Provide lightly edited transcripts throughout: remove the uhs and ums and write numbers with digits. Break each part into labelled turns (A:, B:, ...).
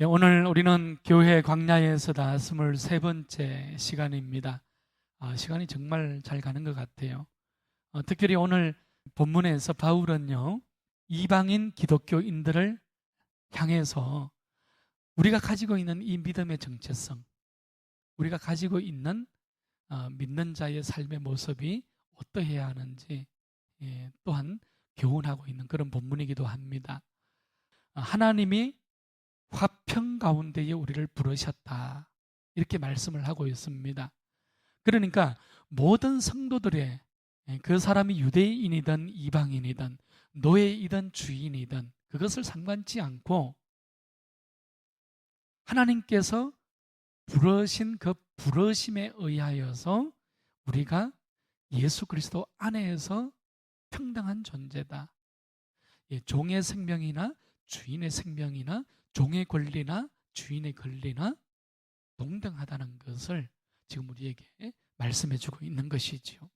A: 오늘 우리는 교회 광야에서다 23번째 시간입니다. 시간이 정말 잘 가는 것 같아요. 특별히 오늘 본문에서 바울은요, 이방인 기독교인들을 향해서 우리가 가지고 있는 이 믿음의 정체성, 우리가 가지고 있는 믿는 자의 삶의 모습이 어떠해야 하는지 또한 교훈하고 있는 그런 본문이기도 합니다. 하나님이 화평 가운데에 우리를 부르셨다, 이렇게 말씀을 하고 있습니다. 그러니까 모든 성도들의, 그 사람이 유대인이든 이방인이든 노예이든 주인이든 그것을 상관치 않고 하나님께서 부르신 그 부르심에 의하여서 우리가 예수 그리스도 안에서 평등한 존재다. 종의 생명이나 주인의 생명이나 종의 권리나 주인의 권리나 동등하다는 것을 지금 우리에게 말씀해 주고 있는 것이지요.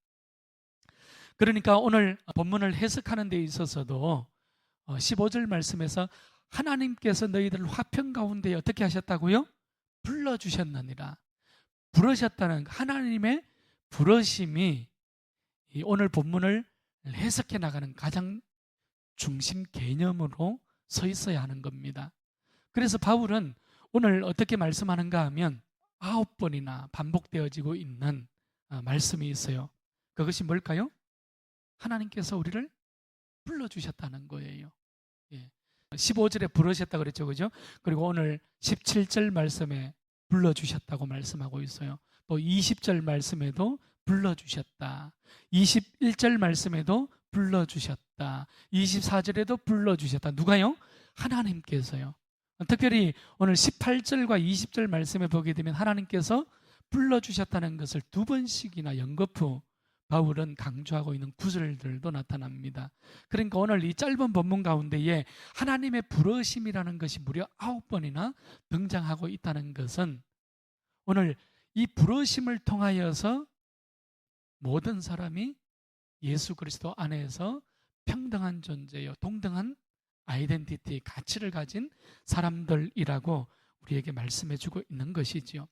A: 그러니까 오늘 본문을 해석하는 데 있어서도 15절 말씀에서 하나님께서 너희들을 화평 가운데 어떻게 하셨다고요? 불러주셨느니라. 부르셨다는 하나님의 부르심이 오늘 본문을 해석해 나가는 가장 중심 개념으로 서 있어야 하는 겁니다. 그래서 바울은 오늘 어떻게 말씀하는가 하면 9번이나 반복되어지고 있는 말씀이 있어요. 그것이 뭘까요? 하나님께서 우리를 불러주셨다는 거예요. 15절에 부르셨다 그랬죠, 그죠? 그리고 오늘 17절 말씀에 불러주셨다고 말씀하고 있어요. 또 20절 말씀에도 불러주셨다. 21절 말씀에도 불러주셨다. 24절에도 불러주셨다. 누가요? 하나님께서요. 특별히 오늘 18절과 20절 말씀에 보게 되면 하나님께서 불러주셨다는 것을 2번씩이나 연거푸 바울은 강조하고 있는 구절들도 나타납니다. 그러니까 오늘 이 짧은 본문 가운데에 하나님의 부르심이라는 것이 무려 9번이나 등장하고 있다는 것은 오늘 이 부르심을 통하여서 모든 사람이 예수 그리스도 안에서 평등한 존재요, 동등한 아이덴티티, 가치를 가진 사람들이라고 우리에게 말씀해 주고 있는 것이지요.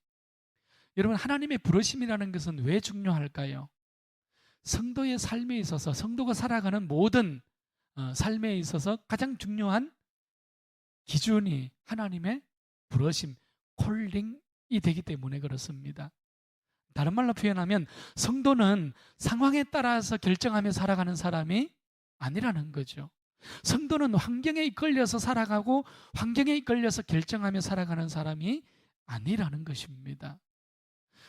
A: 여러분, 하나님의 부르심이라는 것은 왜 중요할까요? 성도의 삶에 있어서, 성도가 살아가는 모든 삶에 있어서 가장 중요한 기준이 하나님의 부르심, 콜링이 되기 때문에 그렇습니다. 다른 말로 표현하면 성도는 상황에 따라서 결정하며 살아가는 사람이 아니라는 거죠. 성도는 환경에 이끌려서 살아가고 환경에 이끌려서 결정하며 살아가는 사람이 아니라는 것입니다.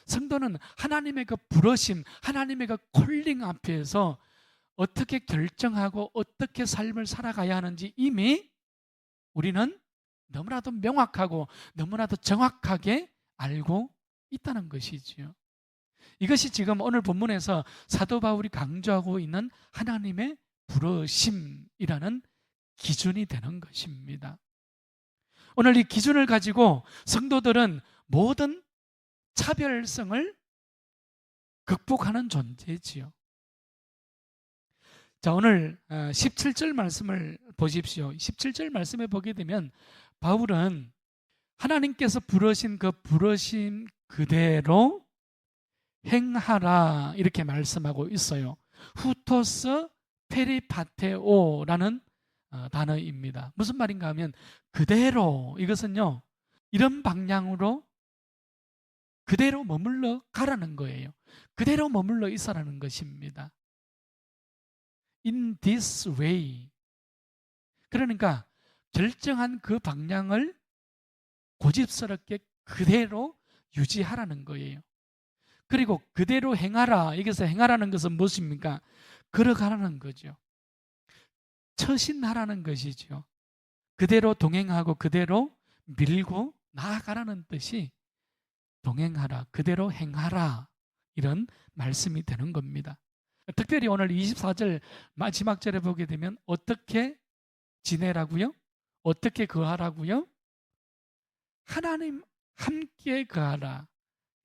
A: 성도는 하나님의 그 부르심, 하나님의 그 콜링 앞에서 어떻게 결정하고 어떻게 삶을 살아가야 하는지 이미 우리는 너무나도 명확하고 너무나도 정확하게 알고 있다는 것이지요. 이것이 지금 오늘 본문에서 사도 바울이 강조하고 있는 하나님의 부르심이라는 기준이 되는 것입니다. 오늘 이 기준을 가지고 성도들은 모든 차별성을 극복하는 존재지요. 자, 오늘 17절 말씀을 보십시오. 17절 말씀에 보게 되면 바울은 하나님께서 부르신 그 부르심 그대로 행하라, 이렇게 말씀하고 있어요. 후토스 페리파테오라는 단어입니다. 무슨 말인가 하면 그대로, 이것은요, 이런 방향으로 그대로 머물러 가라는 거예요. 그대로 머물러 있어라는 것입니다. In this way. 그러니까 결정한 그 방향을 고집스럽게 그대로 유지하라는 거예요. 그리고 그대로 행하라. 여기서 행하라는 것은 무엇입니까? 걸어가라는 거죠. 처신하라는 것이죠. 그대로 동행하고 그대로 밀고 나아가라는 뜻이 동행하라, 그대로 행하라, 이런 말씀이 되는 겁니다. 특별히 오늘 24절 마지막 절에 보게 되면 어떻게 지내라고요? 어떻게 거하라고요? 하나님 함께 거하라.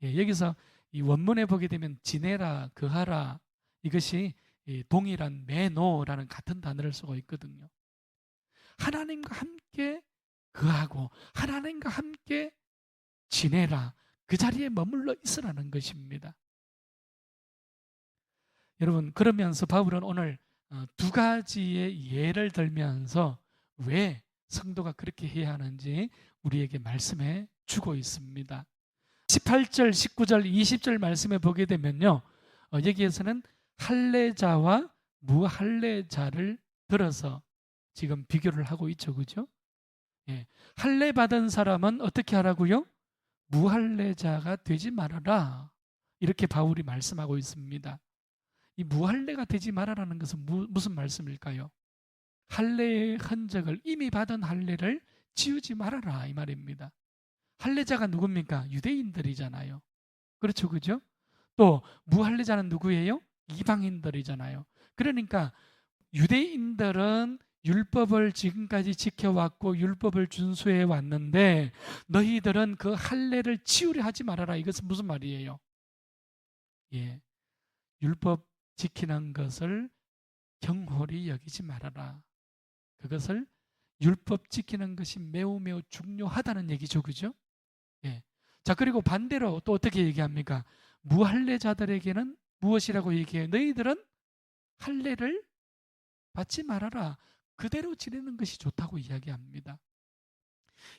A: 여기서 이 원문에 보게 되면 지내라, 거하라, 이것이 동일한 매노라는 같은 단어를 쓰고 있거든요. 하나님과 함께 거하고 하나님과 함께 지내라. 그 자리에 머물러 있으라는 것입니다. 여러분, 그러면서 바울은 오늘 두 가지의 예를 들면서 왜 성도가 그렇게 해야 하는지 우리에게 말씀해 주고 있습니다. 18절, 19절, 20절 말씀에 보게 되면요, 여기에서는 할례자와 무할례자를 들어서 지금 비교를 하고 있죠, 그죠? 예. 할례 받은 사람은 어떻게 하라고요? 무할례자가 되지 말아라. 이렇게 바울이 말씀하고 있습니다. 이 무할례가 되지 말아라는 것은 무슨 말씀일까요? 할례의 흔적을, 이미 받은 할례를 지우지 말아라, 이 말입니다. 할례자가 누굽니까? 유대인들이잖아요. 그렇죠, 그죠? 또 무할례자는 누구예요? 이방인들이잖아요. 그러니까 유대인들은 율법을 지금까지 지켜왔고 율법을 준수해 왔는데 너희들은 그 할례를 지우려 하지 말아라. 이것은 무슨 말이에요? 예, 율법 지키는 것을 경홀히 여기지 말아라. 그것을 율법 지키는 것이 매우 매우 중요하다는 얘기죠, 그죠? 예. 자, 그리고 반대로 또 어떻게 얘기합니까? 무할례자들에게는 무엇이라고 얘기해요? 너희들은 할례를 받지 말아라. 그대로 지내는 것이 좋다고 이야기합니다.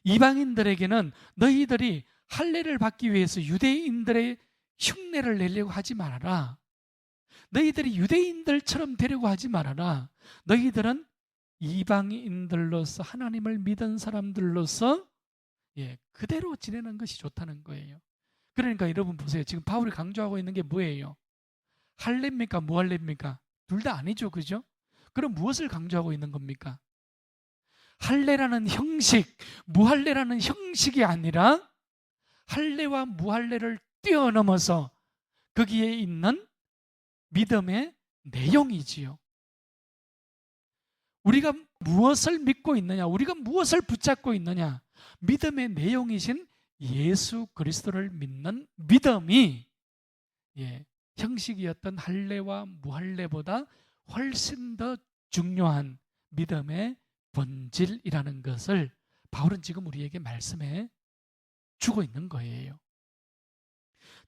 A: 이방인들에게는 너희들이 할례를 받기 위해서 유대인들의 흉내를 내려고 하지 말아라. 너희들이 유대인들처럼 되려고 하지 말아라. 너희들은 이방인들로서 하나님을 믿은 사람들로서 그대로 지내는 것이 좋다는 거예요. 그러니까 여러분 보세요. 지금 바울이 강조하고 있는 게 뭐예요? 할례입니까? 무할례입니까? 둘 다 아니죠, 그죠? 그럼 무엇을 강조하고 있는 겁니까? 할례라는 형식, 무할례라는 형식이 아니라 할례와 무할례를 뛰어넘어서 거기에 있는 믿음의 내용이지요. 우리가 무엇을 믿고 있느냐, 우리가 무엇을 붙잡고 있느냐, 믿음의 내용이신 예수 그리스도를 믿는 믿음이 형식이었던 할례와 무할례보다 훨씬 더 중요한 믿음의 본질이라는 것을 바울은 지금 우리에게 말씀해 주고 있는 거예요.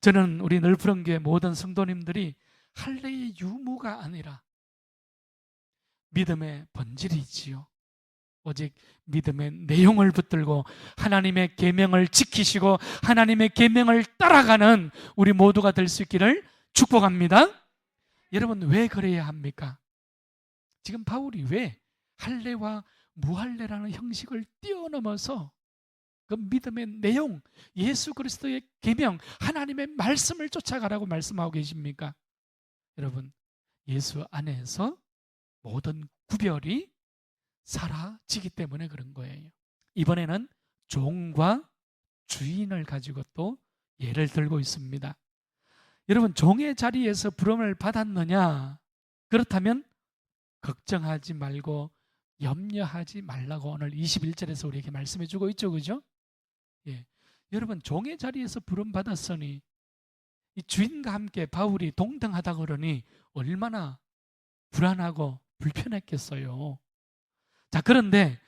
A: 저는 우리 늘푸른교회 모든 성도님들이 할례의 유무가 아니라 믿음의 본질이지요. 오직 믿음의 내용을 붙들고 하나님의 계명을 지키시고 하나님의 계명을 따라가는 우리 모두가 될 수 있기를 축복합니다. 여러분, 왜 그래야 합니까? 지금 바울이 왜 할례와 무할례라는 형식을 뛰어넘어서 그 믿음의 내용, 예수 그리스도의 계명, 하나님의 말씀을 쫓아가라고 말씀하고 계십니까? 여러분, 예수 안에서 모든 구별이 사라지기 때문에 그런 거예요. 이번에는 종과 주인을 가지고 또 예를 들고 있습니다. 여러분, 종의 자리에서 부름을 받았느냐? 그렇다면 걱정하지 말고 염려하지 말라고 오늘 21절에서 우리에게 말씀해 주고 있죠, 그죠? 여러분, 종의 자리에서 부름 받았으니 이 주인과 함께 바울이 동등하다 그러니 얼마나 불안하고 불편했겠어요. 자, 그런데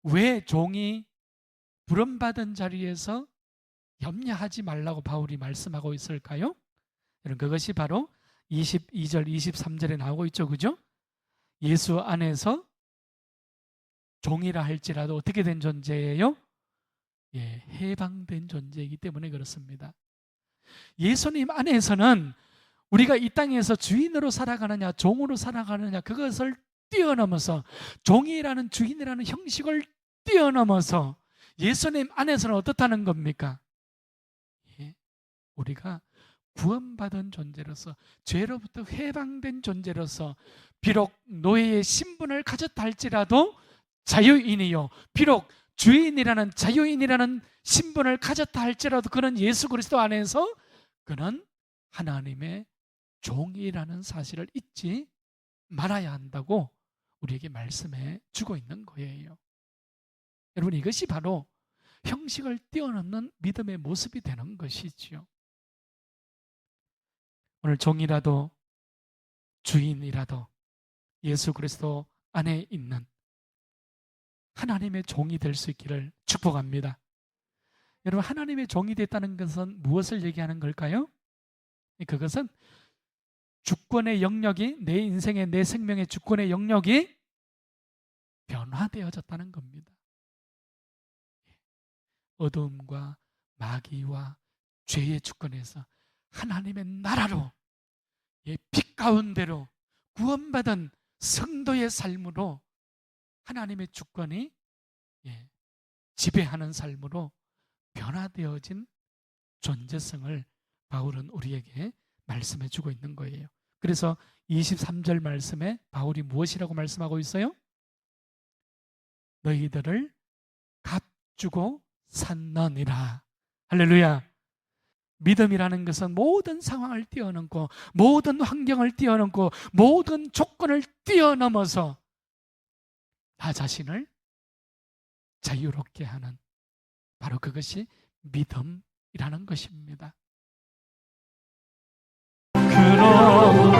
A: 왜 종이 부름받은 자리에서 염려하지 말라고 바울이 말씀하고 있을까요? 그것이 바로 22절, 23절에 나오고 있죠, 그죠? 예수 안에서 종이라 할지라도 어떻게 된 존재예요? 해방된 존재이기 때문에 그렇습니다. 예수님 안에서는 우리가 이 땅에서 주인으로 살아가느냐 종으로 살아가느냐 그것을 뛰어넘어서 종이라는 주인이라는 형식을 뛰어넘어서 예수님 안에서는 어떻다는 겁니까? 우리가 구원받은 존재로서 죄로부터 해방된 존재로서 비록 노예의 신분을 가졌다 할지라도 자유인이요, 비록 주인이라는 자유인이라는 신분을 가졌다 할지라도 그는 예수 그리스도 안에서 그는 하나님의 종이라는 사실을 잊지 말아야 한다고 우리에게 말씀해 주고 있는 거예요. 여러분, 이것이 바로 형식을 뛰어넘는 믿음의 모습이 되는 것이지요. 오늘 종이라도 주인이라도 예수 그리스도 안에 있는 하나님의 종이 될 수 있기를 축복합니다. 여러분, 하나님의 종이 됐다는 것은 무엇을 얘기하는 걸까요? 그것은 주권의 영역이, 내 인생의, 내 생명의 주권의 영역이 변화되어졌다는 겁니다. 어둠과 마귀와 죄의 주권에서 하나님의 나라로, 빛 가운데로 구원받은 성도의 삶으로 하나님의 주권이 지배하는 삶으로 변화되어진 존재성을 바울은 우리에게 말씀해 주고 있는 거예요. 그래서 23절 말씀에 바울이 무엇이라고 말씀하고 있어요? 너희들을 값주고 샀느니라. 할렐루야. 믿음이라는 것은 모든 상황을 뛰어넘고, 모든 환경을 뛰어넘고, 모든 조건을 뛰어넘어서 나 자신을 자유롭게 하는, 바로 그것이 믿음이라는 것입니다. 그럼